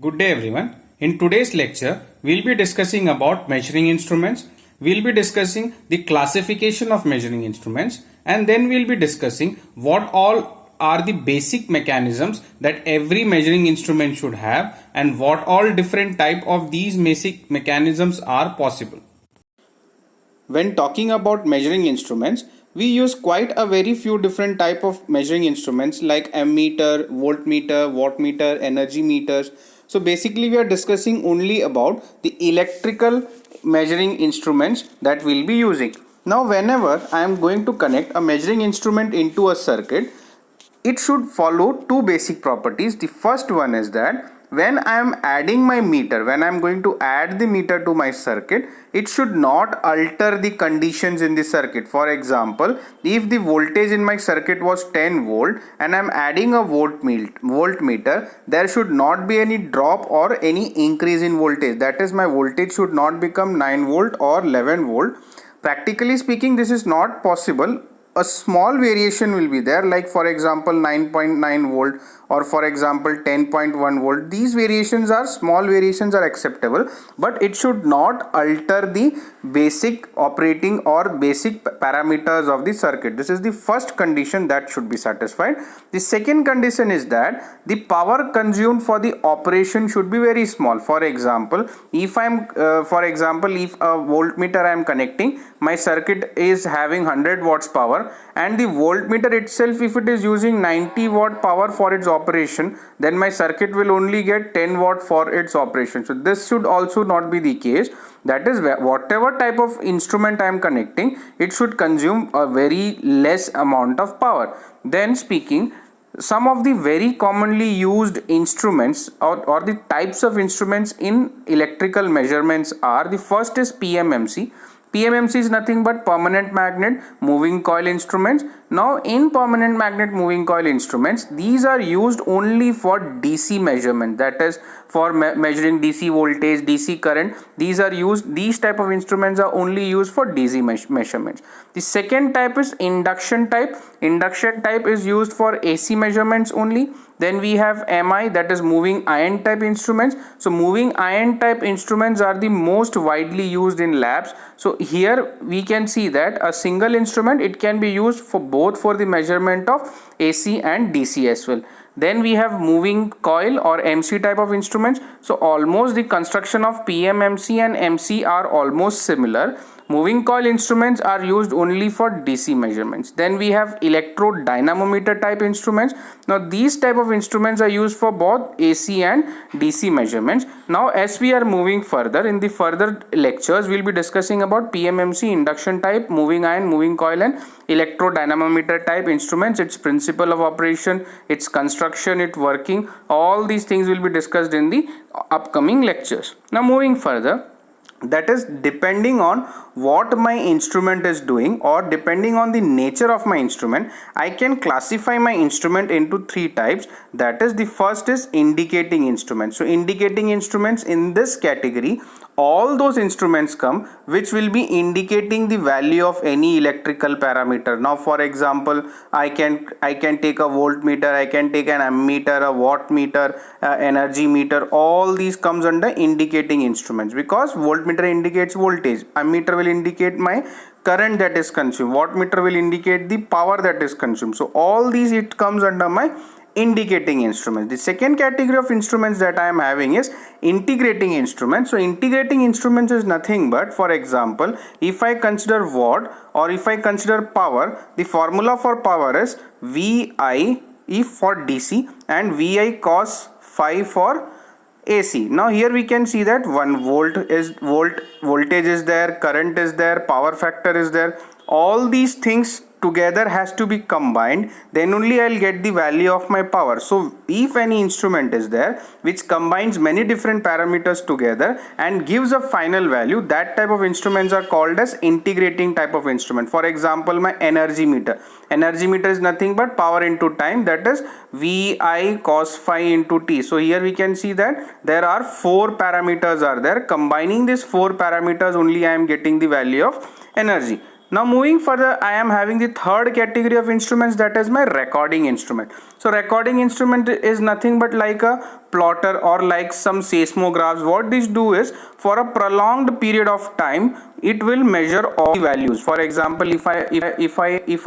Good day everyone. In today's lecture, we'll be discussing about measuring instruments. We'll be discussing the classification of measuring instruments, and then we'll be discussing what all are the basic mechanisms that every measuring instrument should have and what all different type of these basic mechanisms are possible. When talking about measuring instruments, we use quite a very few different type of measuring instruments like ammeter, voltmeter, wattmeter, energy meters. So basically we are discussing only about the electrical measuring instruments that we'll be using. Now whenever I am going to connect a measuring instrument into a circuit, it should follow two basic properties. The first one is that when I am adding my meter, when I am going to add the meter to my circuit, it should not alter the conditions in the circuit. For example, if the voltage in my circuit was 10 volt and I am adding a voltmeter, there should not be any drop or any increase in voltage. That is, my voltage should not become 9 volt or 11 volt. Practically speaking, this is not possible. A small variation will be there, like for example 9.9 volt or for example 10.1 volt. These variations are small, variations are acceptable, but it should not alter the basic operating or basic parameters of the circuit. This is the first condition that should be satisfied. The second condition is that the power consumed for the operation should be very small. For example, if if a voltmeter I am connecting, my circuit is having 100 watts power, and the voltmeter itself, if it is using 90 watt power for its operation, then my circuit will only get 10 watt for its operation. So this should also not be the case. That is, whatever type of instrument I am connecting, it should consume a very less amount of power. Then speaking, some of the very commonly used instruments or the types of instruments in electrical measurements are: the first is PMMC. PMMC is nothing but permanent magnet moving coil instruments. Now in permanent magnet moving coil instruments, these are used only for DC measurement, that is for measuring DC voltage, DC current. These type of instruments are only used for DC measurements. The second type is induction type. Induction type is used for AC measurements only. Then we have MI, that is moving iron type instruments. So moving iron type instruments are the most widely used in labs. So here we can see that a single instrument, it can be used for both for the measurement of AC and DC as well. Then we have moving coil or MC type of instruments. So almost the construction of PMMC and MC are almost similar. Moving coil instruments are used only for DC measurements. Then we have electrode dynamometer type instruments. Now these type of instruments are used for both AC and DC measurements. Now as we are moving further, in the further lectures we will be discussing about PMMC, induction type, moving iron, moving coil, and electrode dynamometer type instruments, its principle of operation, its construction, its working. All these things will be discussed in the upcoming lectures. Now moving further, that is, depending on what my instrument is doing or depending on the nature of my instrument, I can classify my instrument into three types. That is, the first is indicating instruments. So indicating instruments, in this category, all those instruments come which will be indicating the value of any electrical parameter. Now for example, I can take a voltmeter, I can take an ammeter, a wattmeter, energy meter. All these comes under indicating instruments, because voltmeter indicates voltage, ammeter will indicate my current that is consumed, wattmeter will indicate the power that is consumed. So all these, it comes under my indicating instruments. The second category of instruments that I am having is integrating instruments. So integrating instruments is nothing but, for example, if I consider watt or if I consider power, the formula for power is VI if for DC and VI cos phi for AC. Now here we can see that voltage is there, current is there, power factor is there. All these things together has to be combined, then only I'll get the value of my power. So if any instrument is there which combines many different parameters together and gives a final value, that type of instruments are called as integrating type of instrument. For example, my energy meter. Energy meter is nothing but power into time, that is VI cos phi into T. So here we can see that there are 4 parameters are there. Combining these 4 parameters only I am getting the value of energy. Now moving further, I am having the third category of instruments, that is my recording instrument. So recording instrument is nothing but like a plotter or like some seismographs. What these do is, for a prolonged period of time, it will measure all the values. For example, if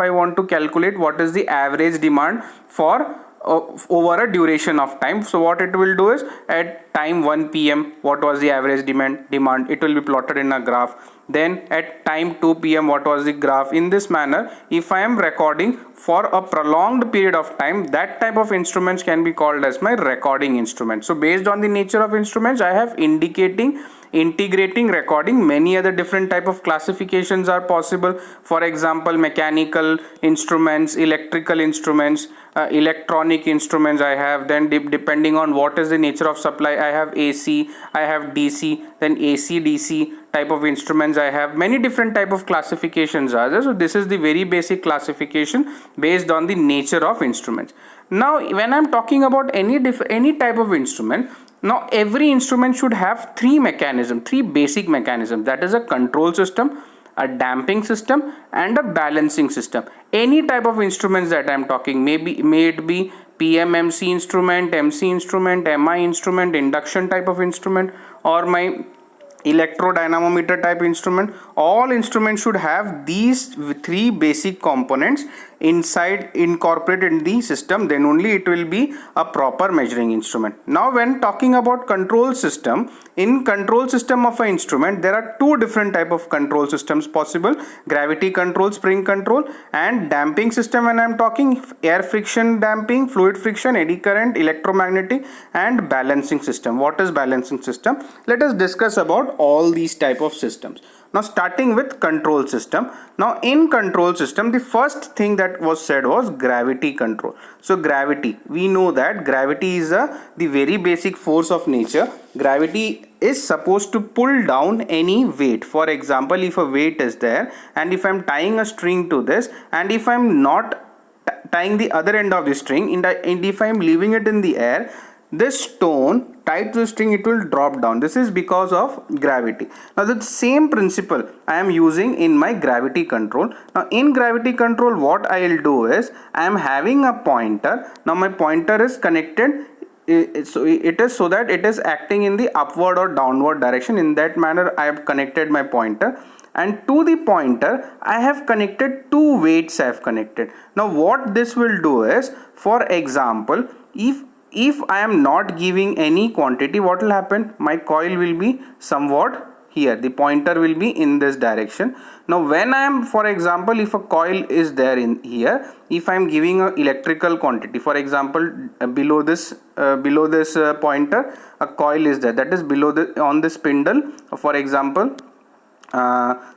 I want to calculate what is the average demand for over a duration of time, so what it will do is, at time 1 p.m. what was the average demand, it will be plotted in a graph. Then at time 2 p.m. what was the graph. In this manner, if I am recording for a prolonged period of time, that type of instruments can be called as my recording instrument. So based on the nature of instruments, I have integrating, recording. Many other different type of classifications are possible. For example, mechanical instruments, electrical instruments, electronic instruments I have. Then depending on what is the nature of supply, I have AC, I have DC, then AC DC type of instruments I have. Many different type of classifications are there. So this is the very basic classification based on the nature of instruments. Now when I'm talking about any type of instrument, now every instrument should have three basic mechanisms, that is a control system, a damping system, and a balancing system. Any type of instruments that I am talking, may it be PMMC instrument, MC instrument, MI instrument, induction type of instrument, or my electrodynamometer type instrument, all instruments should have these three basic components incorporated in the system. Then only it will be a proper measuring instrument. Now when talking about control system, in control system of an instrument, there are two different type of control systems possible: gravity control, spring control, and damping system. When I am talking, air friction damping, fluid friction, eddy current, electromagnetic, and balancing system. What is balancing system? Let us discuss about all these type of systems. Now starting with control system. Now in control system, the first thing that was said was gravity control. So gravity, we know that gravity is the very basic force of nature. Gravity is supposed to pull down any weight. For example, if a weight is there and if I am tying a string to this, and if I am not tying the other end of the string, and if I am leaving it in the air, this stone tied to the string, it will drop down. This is because of gravity. Now the same principle I am using in my gravity control. Now in gravity control, what I will do is, I am having a pointer. Now my pointer is connected, so it is so that it is acting in the upward or downward direction. In that manner I have connected my pointer, and to the pointer I have connected two weights. I have connected. Now what this will do is, for example, if I am not giving any quantity, what will happen? My coil will be somewhat here, the pointer will be in this direction. Now when I am, for example, if a coil is there in here, if I am giving a electrical quantity, for example, below this pointer a coil is there, that is below on the spindle. For example,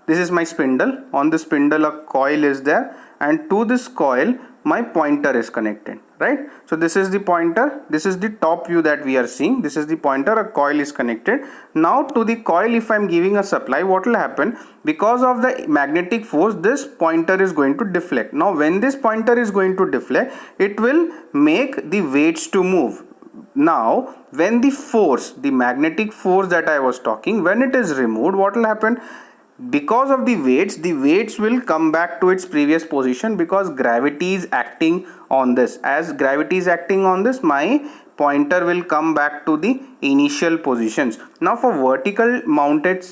this is my spindle. On the spindle a coil is there, and to this coil my pointer is connected, right? So this is the pointer, this is the top view that we are seeing. This is the pointer, a coil is connected. Now to the coil, if I am giving a supply, what will happen? Because of the magnetic force, this pointer is going to deflect. Now when this pointer is going to deflect, it will make the weights to move. Now when the force, the magnetic force that I was talking, when it is removed, what will happen? Because of the weights will come back to its previous position, because gravity is acting on this. As gravity is acting on this, my pointer will come back to the initial positions. Now for vertical mounted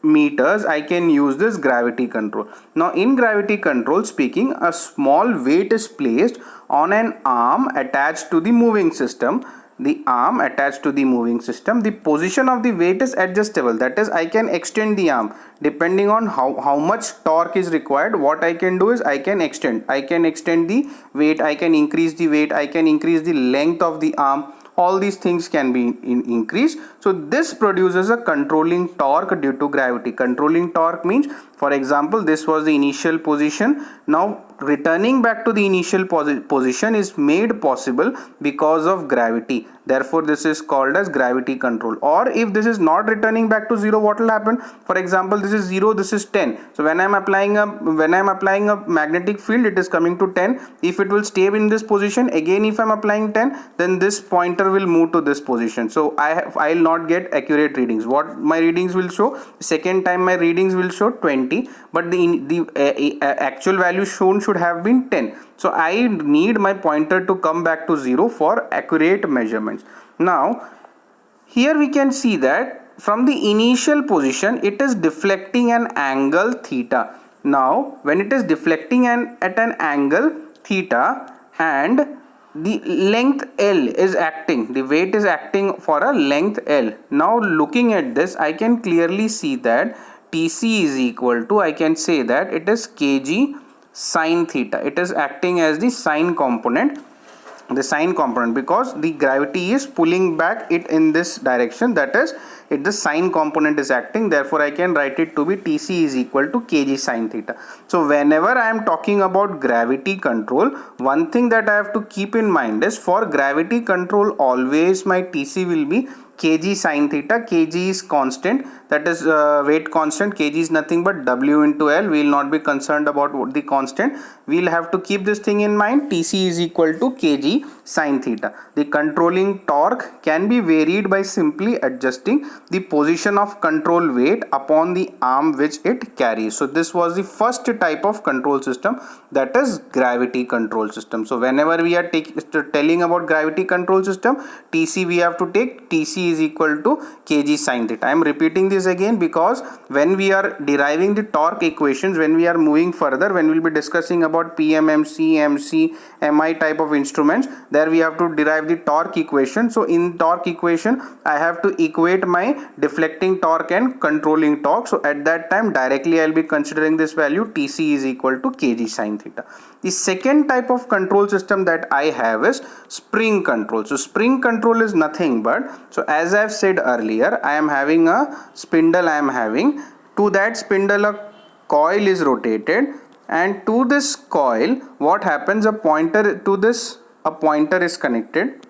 meters, I can use this gravity control. Now in gravity control speaking, a small weight is placed on an arm attached to the moving system. The arm attached to the moving system, the position of the weight is adjustable. That is, I can extend the arm depending on how much torque is required. What I can do is, I can extend the weight, I can increase the weight, I can increase the length of the arm. All these things can be increased. So this produces a controlling torque due to gravity. Controlling torque means, for example, this was the initial position. Now returning back to the initial position is made possible because of gravity. therefore this is called as gravity control. Or if this is not returning back to 0, what will happen? For example, this is 0, this is 10. So when I am applying a magnetic field, it is coming to 10. If it will stay in this position, again if I am applying 10, then this pointer will move to this position. So I will not get accurate readings. What my readings will show, second time my readings will show 20, but the actual value shown should have been 10. So I need my pointer to come back to 0 for accurate measurements. Now here we can see that from the initial position it is deflecting an angle theta. Now when it is deflecting at an angle theta and the length L is acting, the weight is acting for a length L. Now looking at this, I can clearly see that TC is equal to, I can say that it is kg sine theta. It is acting as the sine component, because the gravity is pulling back it in this direction, that is the sine component is acting. Therefore I can write it to be TC is equal to kg sine theta. So whenever I am talking about gravity control, one thing that I have to keep in mind is, for gravity control always my TC will be kg sine theta. Kg is constant, that is weight constant. Kg is nothing but W into L. We will not be concerned about the constant. We will have to keep this thing in mind. TC is equal to kg sine theta. The controlling torque can be varied by simply adjusting the position of control weight upon the arm which it carries. So this was the first type of control system, that is gravity control system. So whenever we are telling about gravity control system, TC we have to take TC is equal to kg sine theta. I am repeating this again because when we are deriving the torque equations, when we are moving further, when we will be discussing about PMMC, MC, MI type of instruments, there we have to derive the torque equation. So in torque equation I have to equate my deflecting torque and controlling torque. So at that time directly I will be considering this value, TC is equal to kg sine theta. The second type of control system that I have is spring control. So spring control is nothing but, so as I have said earlier, I am having a spindle, to that spindle a coil is rotated, and to this coil what happens, a pointer is connected,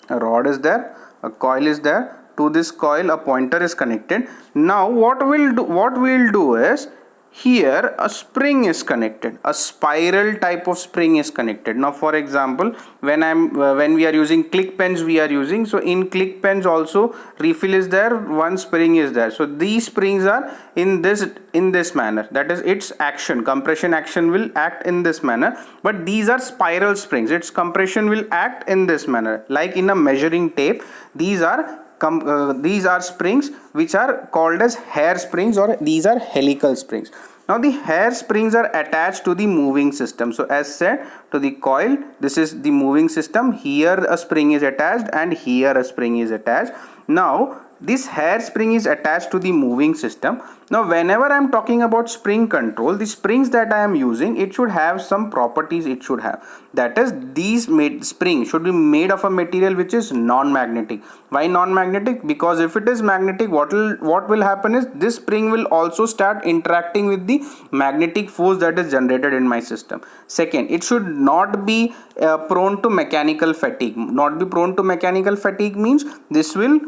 a rod is there, a coil is there, to this coil a pointer is connected. Now what we'll do is, here a spring is connected, a spiral type of spring is connected. Now for example, when we are using click pens, so in click pens also refill is there, one spring is there. So these springs are in this manner, that is its action, compression action will act in this manner, but these are spiral springs, its compression will act in this manner. Like in a measuring tape, these are springs which are called as hair springs, or these are helical springs. Now the hair springs are attached to the moving system. So as said, to the coil, this is the moving system, here a spring is attached and here a spring is attached. Now this hair spring is attached to the moving system. Now whenever I am talking about spring control, the springs that I am using, it should have some properties it should have. That is, these spring should be made of a material which is non-magnetic. Why non-magnetic? Because if it is magnetic, what will happen is, this spring will also start interacting with the magnetic force that is generated in my system. Second, it should not be prone to mechanical fatigue. Not be prone to mechanical fatigue means this will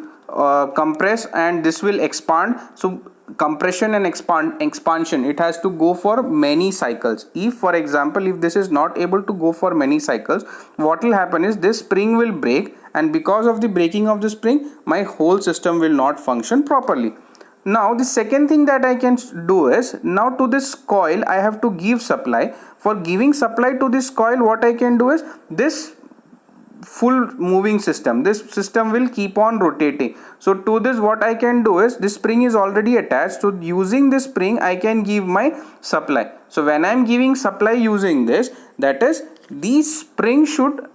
compress and this will expand. So compression and expansion, it has to go for many cycles. If for example, if this is not able to go for many cycles, what will happen is, this spring will break, and because of the breaking of the spring, my whole system will not function properly. Now the second thing that I can do is, now to this coil I have to give supply. For giving supply to this coil, what I can do is, this full moving system, this system will keep on rotating. So to this, what I can do is, this spring is already attached, so using this spring I can give my supply. So when I am giving supply using this, that is, the spring should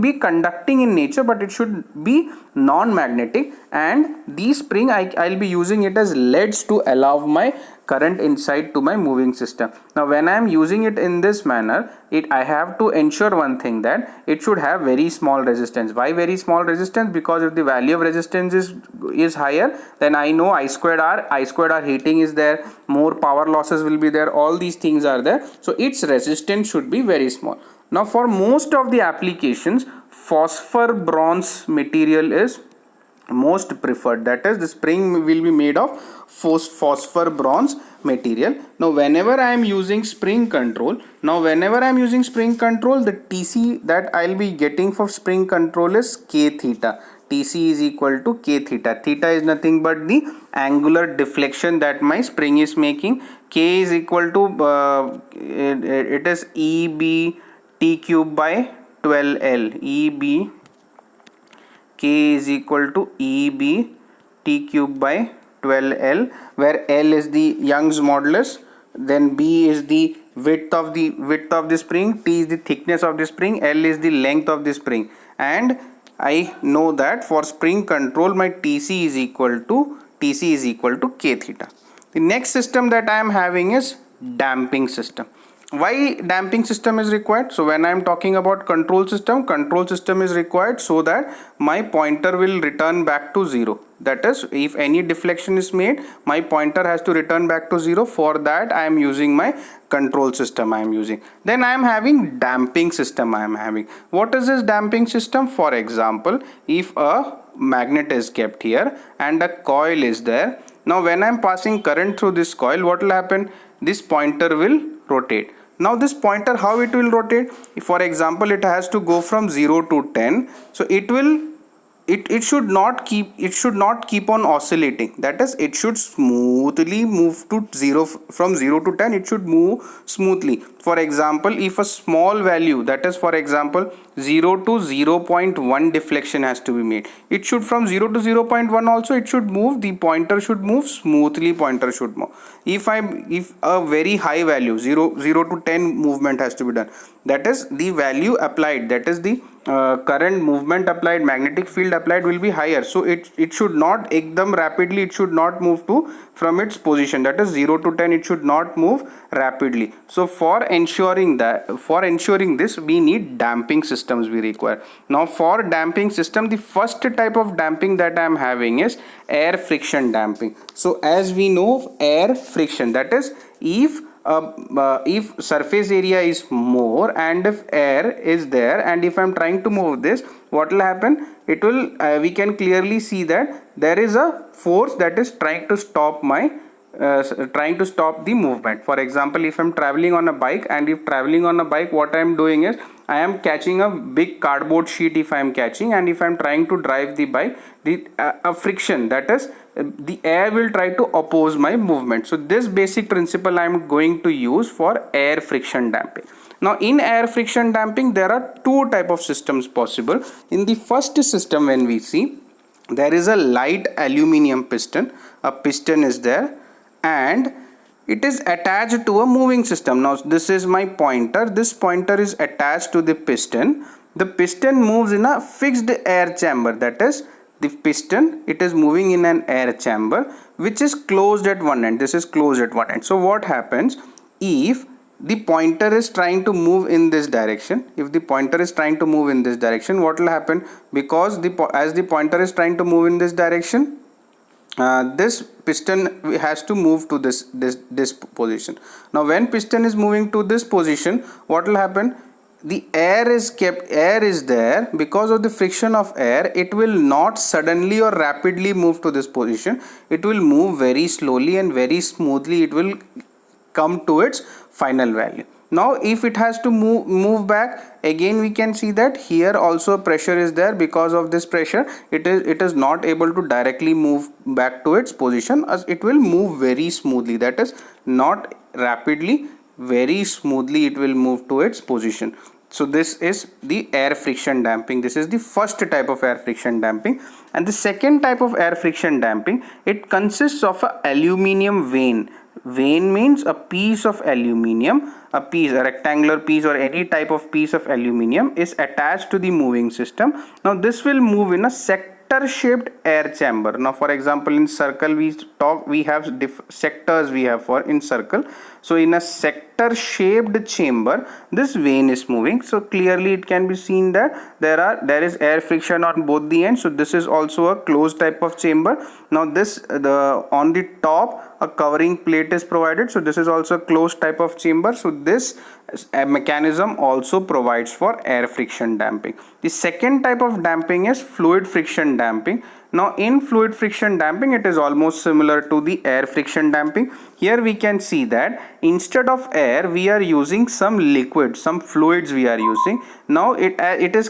be conducting in nature, but it should be non-magnetic, and the spring I'll be using it as leads to allow my current inside to my moving system. Now when I am using it in this manner, I have to ensure one thing, that it should have very small resistance. Why very small resistance? Because if the value of resistance is higher, then I know I squared R heating is there, more power losses will be there, all these things are there, so its resistance should be very small. Now for most of the applications, phosphor bronze material is most preferred, that is the spring will be made of phosphor bronze material. Now whenever I am using spring control, the TC that I'll be getting for spring control is K theta. TC is equal to K theta. Theta is nothing but the angular deflection that my spring is making. K is equal to it is EB T cube by 12L. EB K is equal to EB T cube by 12L, where L is the Young's modulus, then B is the width of the spring, T is the thickness of the spring, L is the length of the spring. And I know that for spring control my TC is equal to K theta. The next system that I am having is damping system. Why damping system is required? So when I am talking about control system is required so that my pointer will return back to 0. That is, if any deflection is made, my pointer has to return back to 0. For that I am using my control system Then I am having damping system What is this damping system? For example, if a magnet is kept here and a coil is there. Now when I am passing current through this coil, what will happen? This pointer will rotate. Now this pointer, how it will rotate? If for example it has to go from 0 to 10, so it should not keep on oscillating. That is, it should smoothly move to 0. From 0 to 10 it should move smoothly. For example, if a small value, that is for example 0 to 0.1 deflection has to be made, it should from 0 to 0.1 also it should move, the pointer should move smoothly, If a very high value 0 to 10 movement has to be done, that is the value applied, that is the current movement applied, magnetic field applied will be higher, so it should not ekdam rapidly, it should not move to from its position, that is 0 to 10 it should not move rapidly. So for ensuring this, we need damping systems we require. Now for damping system, the first type of damping that I am having is air friction damping. So as we know, air friction, that is, if surface area is more and if air is there and if I am trying to move this, what will happen? It will we can clearly see that there is a force that is trying to stop the movement. For example, if I am traveling on a bike, what I am doing is I am catching a big cardboard sheet if I am catching, and if I am trying to drive the bike, a friction, that is the air will try to oppose my movement. So this basic principle I am going to use for air friction damping. Now in air friction damping there are two type of systems possible. In the first system, when we see, there is a light aluminum piston, a piston is there and it is attached to a moving system. Now this is my pointer, this pointer is attached to the piston. The piston moves in a fixed air chamber, that is the piston, it is moving in an air chamber which is closed at one end. This is closed at one end. So what happens if the pointer is trying to move in this direction? What will happen? Because as the pointer is trying to move in this direction, this piston has to move to this position. Now when piston is moving to this position, what will happen? The air is there. Because of the friction of air, it will not suddenly or rapidly move to this position. It will move very slowly and very smoothly. It will come to its final value. Now if it has to move back, again we can see that here also pressure is there. Because of this pressure, it is not able to directly move back to its position, as it will move very smoothly, that is not rapidly, very smoothly it will move to its position. So this is the air friction damping. This is the first type of air friction damping. And the second type of air friction damping, it consists of a aluminium vane. Vane means a piece of aluminium, a rectangular piece or any type of piece of aluminium is attached to the moving system. Now this will move in a sector sector shaped air chamber. Now for example, in circle we have sectors we have for in circle. So in a sector shaped chamber, this vane is moving. So clearly it can be seen that there is air friction on both the ends. So this is also a closed type of chamber. Now on the top a covering plate is provided. So this is also a closed type of chamber. So this mechanism also provides for air friction damping. The second type of damping is fluid friction damping. Now in fluid friction damping, it is almost similar to the air friction damping. Here we can see that instead of air we are using some liquid, some fluids we are using. Now it is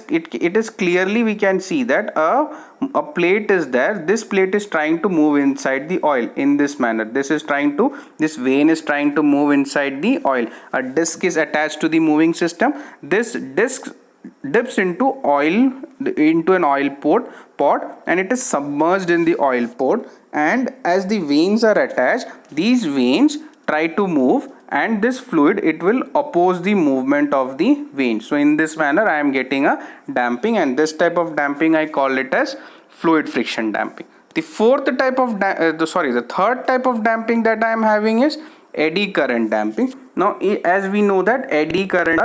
clearly we can see that a plate is there. This plate is trying to move inside the oil in this manner. This vane is trying to move inside the oil. A disc is attached to the moving system. This disc dips into an oil pot and it is submerged in the oil pot, and as the vanes are attached, these vanes try to move, and this fluid, it will oppose the movement of the vane. So in this manner I am getting a damping, and this type of damping I call it as fluid friction damping. The third type of damping that I am having is eddy current damping. Now as we know that eddy currents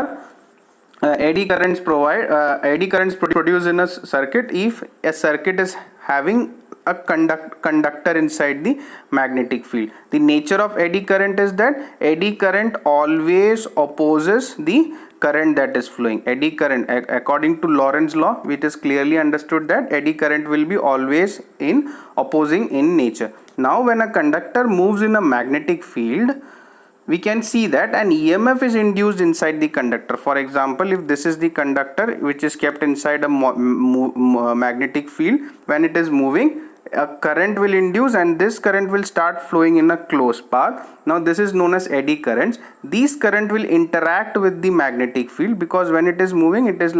produce in a circuit if a circuit is having a conductor inside the magnetic field. The nature of eddy current is that eddy current always opposes the current that is flowing. Eddy current, according to Lorentz law, it is clearly understood that eddy current will be always in opposing in nature. Now when a conductor moves in a magnetic field, we can see that an EMF is induced inside the conductor. For example, if this is the conductor which is kept inside a magnetic field, when it is moving, a current will induce, and this current will start flowing in a closed path. Now this is known as eddy currents. These current will interact with the magnetic field, because when it is moving, it is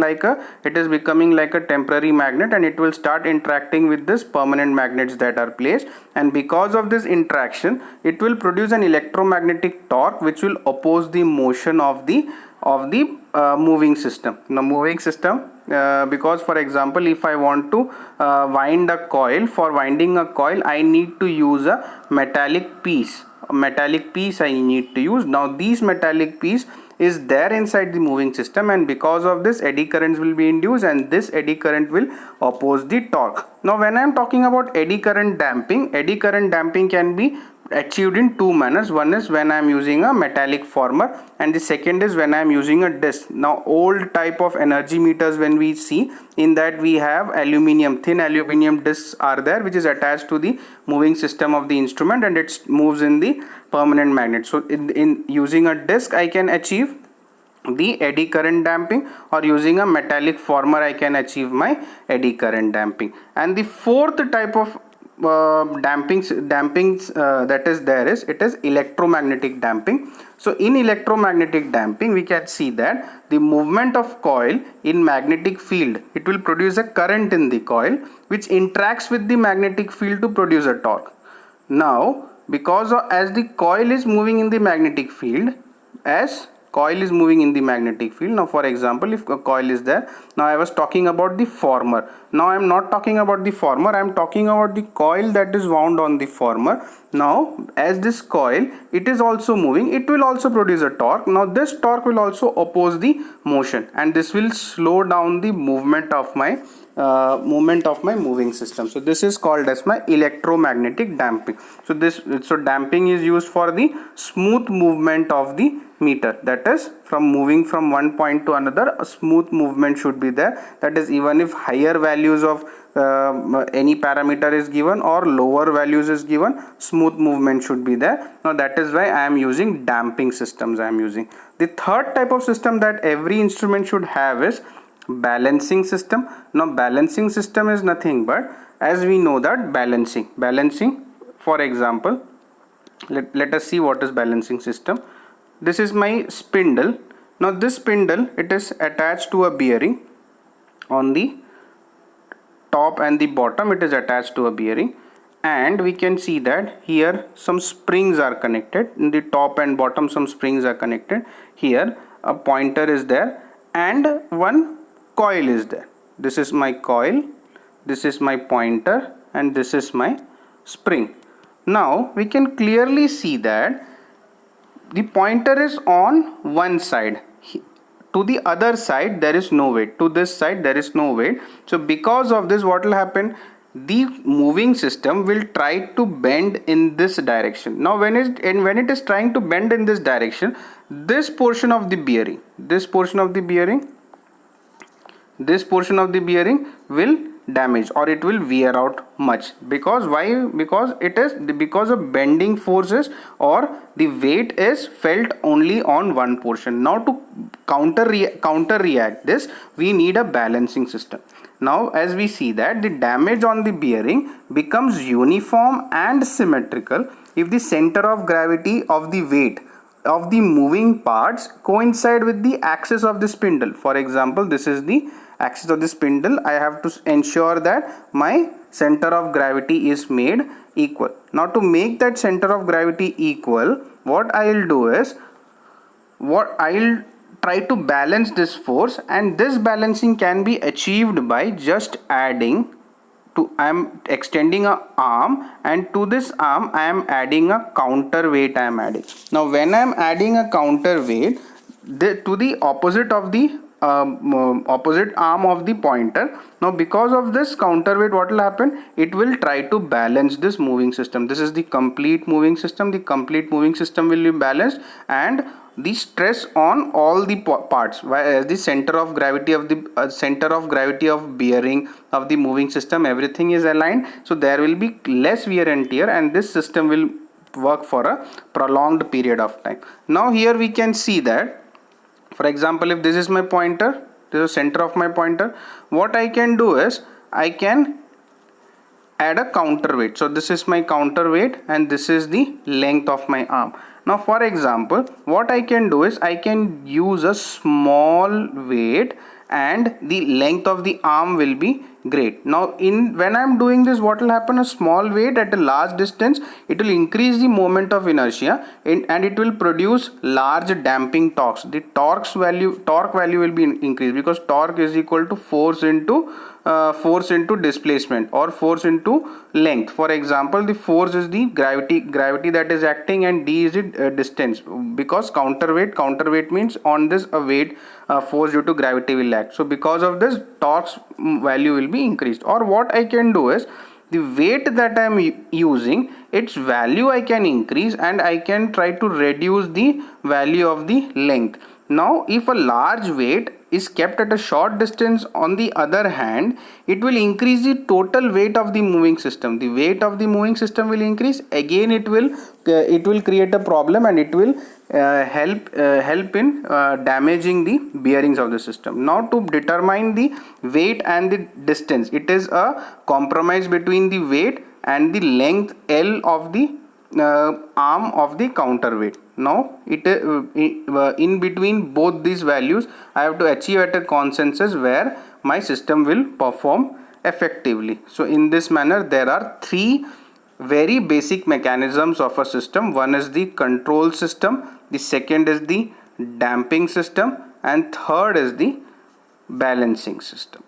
becoming like a temporary magnet, and it will start interacting with this permanent magnets that are placed, and because of this interaction it will produce an electromagnetic torque which will oppose the motion of the moving system. Now moving system, because for example, if I want to wind a coil, for winding a coil I need to use a metallic piece. I need to use. Now this metallic piece is there inside the moving system, and because of this eddy currents will be induced, and this eddy current will oppose the torque. Now when I am talking about eddy current damping can be achieved in two manners. One is when I am using a metallic former, and the second is when I am using a disc. Now old type of energy meters, when we see, in that we have thin aluminum discs are there, which is attached to the moving system of the instrument, and it moves in the permanent magnet. So in using a disc I can achieve the eddy current damping, or using a metallic former I can achieve my eddy current damping. And the fourth type of dampings that is there is, it is electromagnetic damping. So in electromagnetic damping we can see that the movement of coil in magnetic field, it will produce a current in the coil which interacts with the magnetic field to produce a torque. Now because as the coil is moving in the magnetic field, now for example, if a coil is there, now I was talking about the former. Now I am not talking about the former, I am talking about the coil that is wound on the former. Now as this coil, it is also moving, it will also produce a torque. Now this torque will also oppose the motion, and this will slow down the movement of my moving system. So this is called as my electromagnetic damping. So damping is used for the smooth movement of the meter, that is moving from one point to another. A smooth movement should be there, that is even if higher values of any parameter is given or lower values is given, smooth movement should be there. Now that is why I am using damping systems. The third type of system that every instrument should have is balancing system. Now balancing system is nothing but, as we know that balancing, for example, let us see what is balancing system. This is my spindle. Now this spindle, it is attached to a bearing on the top, and the bottom it is attached to a bearing, and we can see that here some springs are connected. In the top and bottom some springs are connected. Here a pointer is there, and one coil is there. This is my coil. this is my pointer, and this is my spring. Now we can clearly see that the pointer is on one side. To the other side there is no weight. To this side there is no weight. So because of this, what will happen? The moving system will try to bend in this direction. Now when it is trying to bend in this direction, this portion of the bearing will damage, or it will wear out much. Because why? Because it is because of bending forces, or the weight is felt only on one portion. Now to counter react this, we need a balancing system. Now as we see that the damage on the bearing becomes uniform and symmetrical if the center of gravity of the weight of the moving parts coincide with the axis of the spindle. For example, this is the axis of the spindle. I have to ensure that my center of gravity is made equal. Now to make that center of gravity equal, what I will do is, I'll try to balance this force, and this balancing can be achieved by just adding to, I am extending a arm, and to this arm I am adding a counterweight. I am adding. Now when I am adding a counterweight to the opposite of the opposite arm of the pointer, now because of this counterweight, what will happen? It will try to balance this moving system. This is the complete moving system. The complete moving system will be balanced, and the stress on all the parts, as the center of gravity of the bearing of the moving system, everything is aligned, so there will be less wear and tear, and this system will work for a prolonged period of time. Now here we can see that, for example, if this is my pointer, this is the center of my pointer, what I can do is I can add a counterweight. So this is my counterweight, and this is the length of my arm. Now for example, what I can do is I can use a small weight, and the length of the arm will be great. Now when I am doing this, what will happen? A small weight at a large distance, it will increase the moment of inertia, and it will produce large damping torques. The torque value will be increased, because torque is equal to force into displacement, or force into length. For example, the force is the gravity that is acting, and d is the distance, because counterweight means on this a weight force due to gravity will act. So because of this, torque's value will be increased. Or what I can do is, the weight that I am using, its value I can increase, and I can try to reduce the value of the length. Now if a large weight is kept at a short distance, on the other hand, it will increase the total weight of the moving system. The weight of the moving system will increase. Again, it will create a problem, and it will help in damaging the bearings of the system. Now to determine the weight and the distance, it is a compromise between the weight and the length L of the arm of the counterweight. Now in between both these values, I have to achieve at a consensus where my system will perform effectively. So in this manner, there are three very basic mechanisms of a system. One is the control system, the second is the damping system, and third is the balancing system.